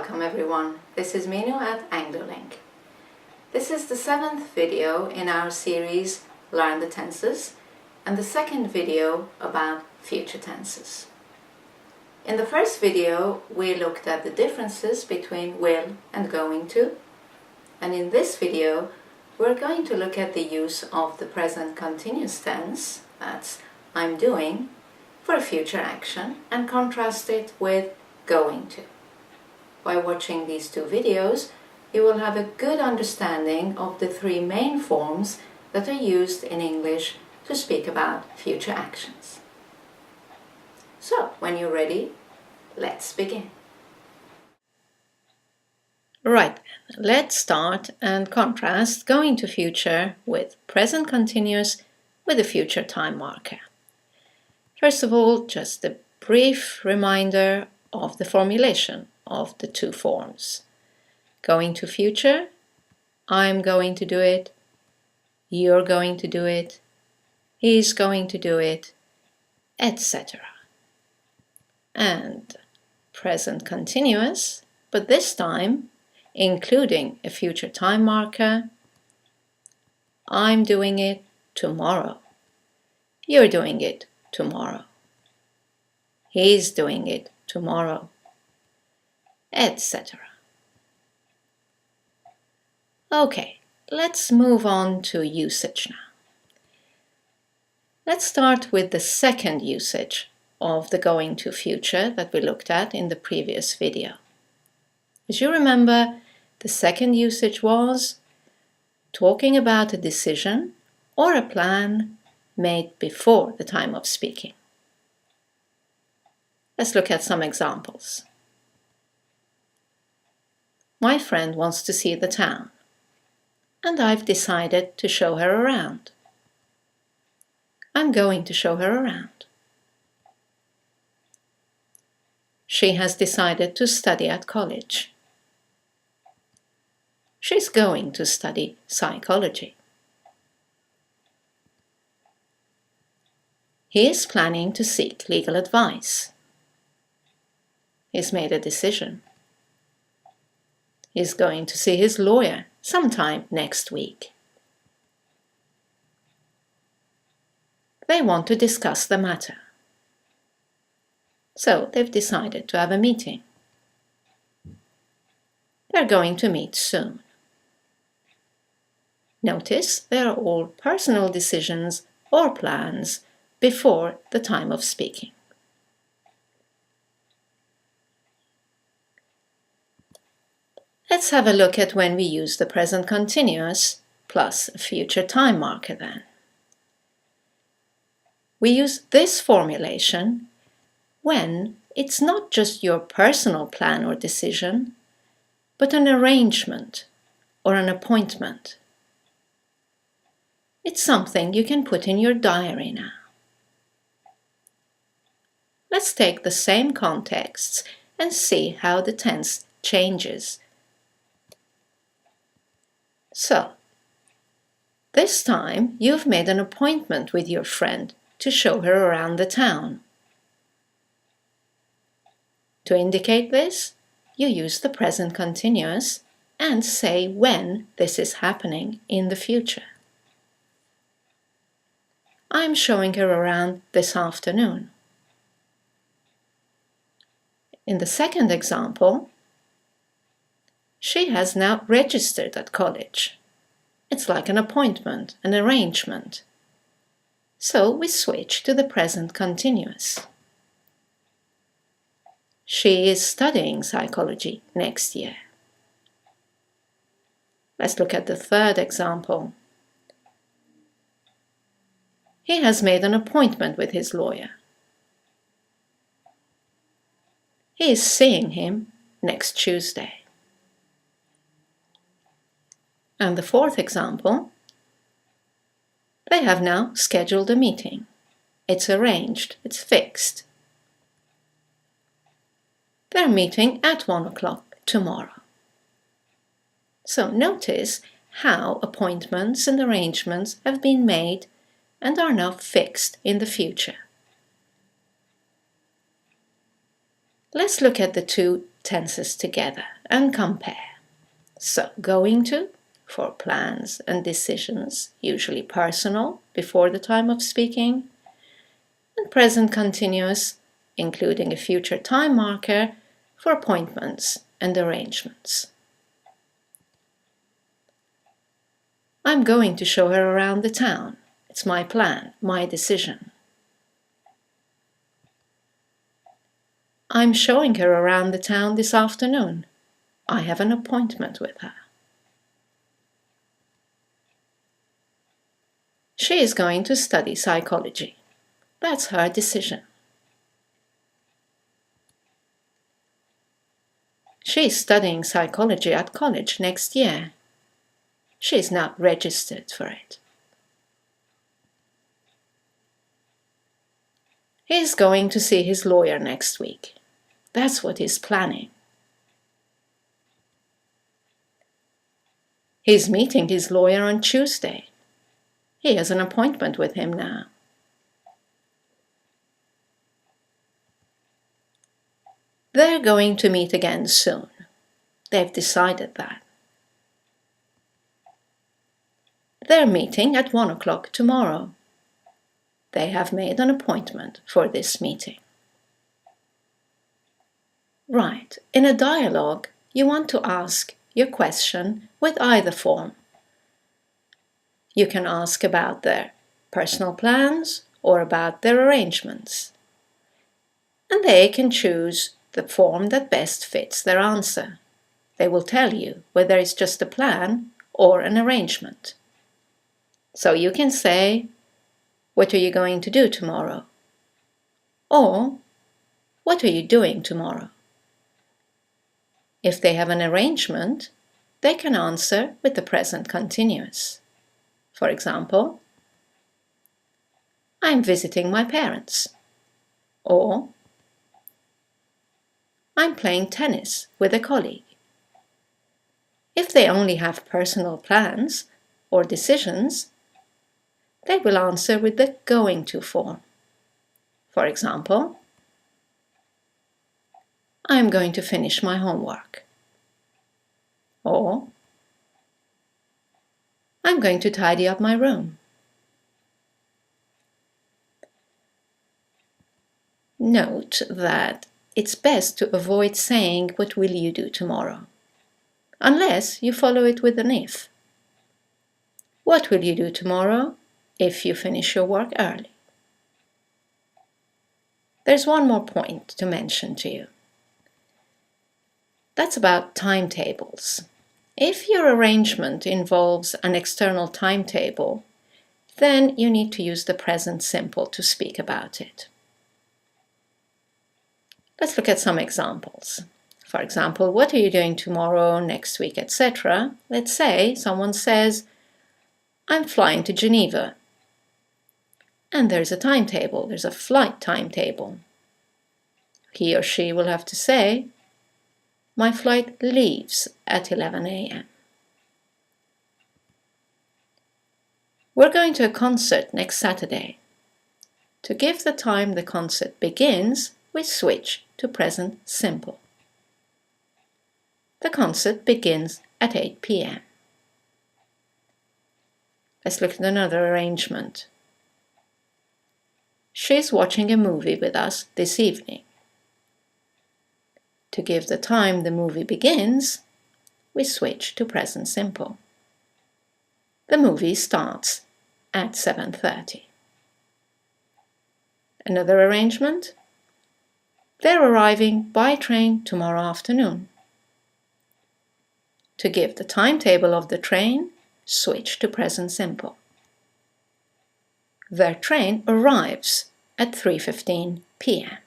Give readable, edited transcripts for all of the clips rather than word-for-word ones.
Welcome everyone, this is Minu at AngloLink. This is the 7th video in our series Learn the Tenses and the second video about future tenses. In the first video we looked at the differences between will and going to, and in this video we're going to look at the use of the present continuous tense, that's I'm doing, for a future action and contrast it with going to. By watching these two videos, you will have a good understanding of the three main forms that are used in English to speak about future actions. So, when you're ready, let's begin. Right, let's start and contrast going to future with present continuous with a future time marker. First of all, just a brief reminder of the formulation of the two forms. Going to future, I'm going to do it, you're going to do it, he's going to do it, etc. And present continuous, but this time including a future time marker, I'm doing it tomorrow, you're doing it tomorrow, he's doing it tomorrow, etc. Okay, let's move on to usage now. Let's start with the second usage of the going to future that we looked at in the previous video. As you remember, the second usage was talking about a decision or a plan made before the time of speaking. Let's look at some examples. My friend wants to see the town, and I've decided to show her around. I'm going to show her around. She has decided to study at college. She's going to study psychology. He is planning to seek legal advice. He's made a decision. He's going to see his lawyer sometime next week. They want to discuss the matter. So they've decided to have a meeting. They're going to meet soon. Notice they're all personal decisions or plans before the time of speaking. Let's have a look at when we use the present continuous plus a future time marker then. We use this formulation when it's not just your personal plan or decision, but an arrangement or an appointment. It's something you can put in your diary now. Let's take the same contexts and see how the tense changes. So, this time you've made an appointment with your friend to show her around the town. To indicate this, you use the present continuous and say when this is happening in the future. I'm showing her around this afternoon. In the second example, she has now registered at college. It's like an appointment, an arrangement. So we switch to the present continuous. She is studying psychology next year. Let's look at the third example. He has made an appointment with his lawyer. He is seeing him next Tuesday. And the fourth example, they have now scheduled a meeting. It's arranged, it's fixed. They're meeting at 1 o'clock tomorrow. So notice how appointments and arrangements have been made and are now fixed in the future. Let's look at the two tenses together and compare. So, going to, for plans and decisions, usually personal, before the time of speaking, and present continuous, including a future time marker for appointments and arrangements. I'm going to show her around the town. It's my plan, my decision. I'm showing her around the town this afternoon. I have an appointment with her. She is going to study psychology. That's her decision. She is studying psychology at college next year. She is not registered for it. He is going to see his lawyer next week. That's what he's planning. He's meeting his lawyer on Tuesday. He has an appointment with him now. They're going to meet again soon. They've decided that. They're meeting at 1 o'clock tomorrow. They have made an appointment for this meeting. Right, in a dialogue, you want to ask your question with either form. You can ask about their personal plans or about their arrangements. And they can choose the form that best fits their answer. They will tell you whether it's just a plan or an arrangement. So you can say, "What are you going to do tomorrow?" Or, "What are you doing tomorrow?" If they have an arrangement, they can answer with the present continuous. For example, "I'm visiting my parents." Or, "I'm playing tennis with a colleague." If they only have personal plans or decisions, they will answer with the going to form. For example, "I'm going to finish my homework." Or, "I'm going to tidy up my room." Note that it's best to avoid saying "What will you do tomorrow?" unless you follow it with an if. What will you do tomorrow if you finish your work early? There's one more point to mention to you. That's about timetables. If your arrangement involves an external timetable, then you need to use the present simple to speak about it. Let's look at some examples. For example, what are you doing tomorrow, next week, etc.? Let's say someone says, "I'm flying to Geneva." And there's a timetable, there's a flight timetable. He or she will have to say, "My flight leaves at 11 a.m. We're going to a concert next Saturday. To give the time the concert begins, we switch to present simple. The concert begins at 8 p.m. Let's look at another arrangement. She's watching a movie with us this evening. To give the time the movie begins, we switch to present simple. The movie starts at 7:30. Another arrangement. They're arriving by train tomorrow afternoon. To give the timetable of the train, switch to present simple. Their train arrives at 3:15 p.m.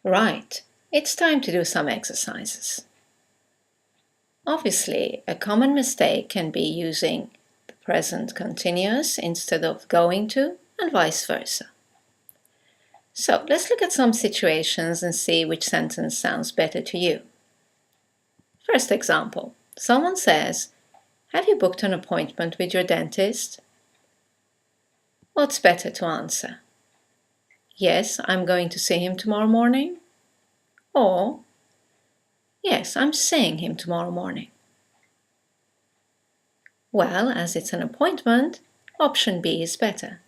Right, it's time to do some exercises. Obviously, a common mistake can be using the present continuous instead of going to, and vice versa. So let's look at some situations and see which sentence sounds better to you. First example, someone says, "Have you booked an appointment with your dentist?" What's better to answer? "Yes, I'm going to see him tomorrow morning." Or, yes, I'm seeing him tomorrow morning. Well, as it's an appointment, option B is better.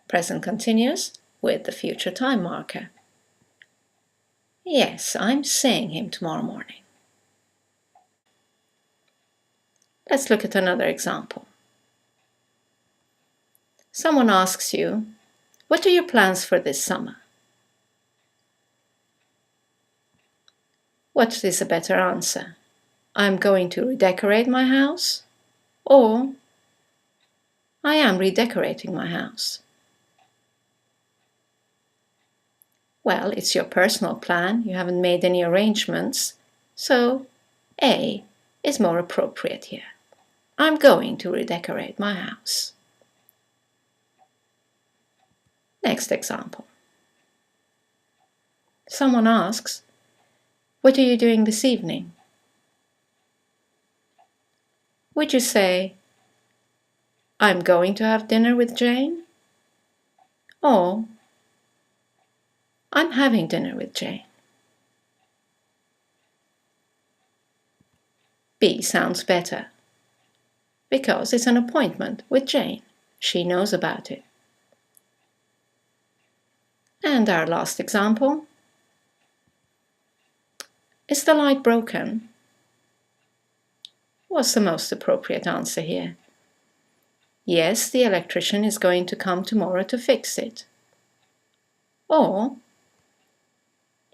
Present continuous with the future time marker. Yes, I'm seeing him tomorrow morning. Let's look at another example. Someone asks you, what are your plans for this summer? What is a better answer? I'm going to redecorate my house, or I am redecorating my house. Well, it's your personal plan, you haven't made any arrangements, so A is more appropriate here. I'm going to redecorate my house. Next example. Someone asks, what are you doing this evening? Would you say, I'm going to have dinner with Jane? Or, I'm having dinner with Jane? B sounds better, because it's an appointment with Jane. She knows about it. And our last example. Is the light broken? What's the most appropriate answer here? Yes, the electrician is going to come tomorrow to fix it. Or,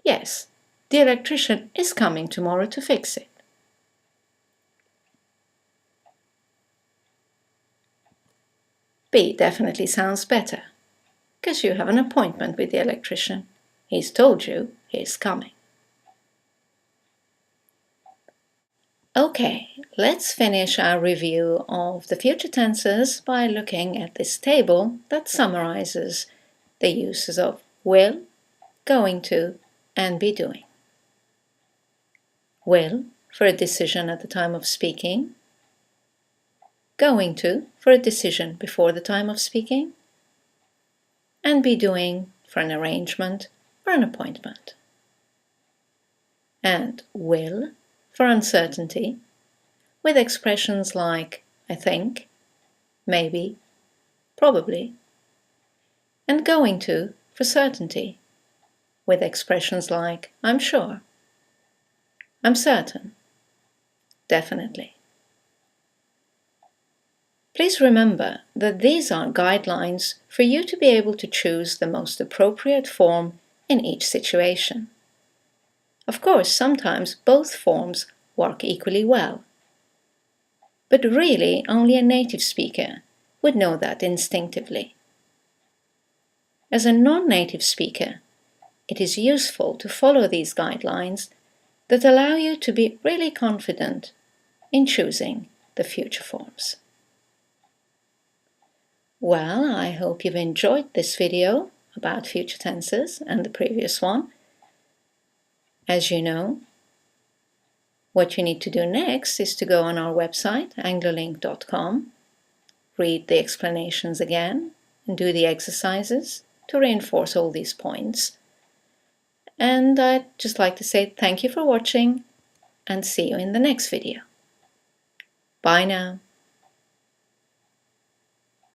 yes, the electrician is coming tomorrow to fix it. B definitely sounds better, because you have an appointment with the electrician. He's told you he's coming. Okay, let's finish our review of the future tenses by looking at this table that summarizes the uses of will, going to, and be doing. Will for a decision at the time of speaking, going to for a decision before the time of speaking, and be doing for an arrangement or an appointment. And will for uncertainty, with expressions like I think, maybe, probably, and going to for certainty, with expressions like I'm sure, I'm certain, definitely. Please remember that these are guidelines for you to be able to choose the most appropriate form in each situation. Of course, sometimes both forms work equally well. But really, only a native speaker would know that instinctively. As a non-native speaker, it is useful to follow these guidelines that allow you to be really confident in choosing the future forms. Well, I hope you've enjoyed this video about future tenses and the previous one. As you know, what you need to do next is to go on our website, anglolink.com, read the explanations again, and do the exercises to reinforce all these points. And I'd just like to say thank you for watching and see you in the next video. Bye now.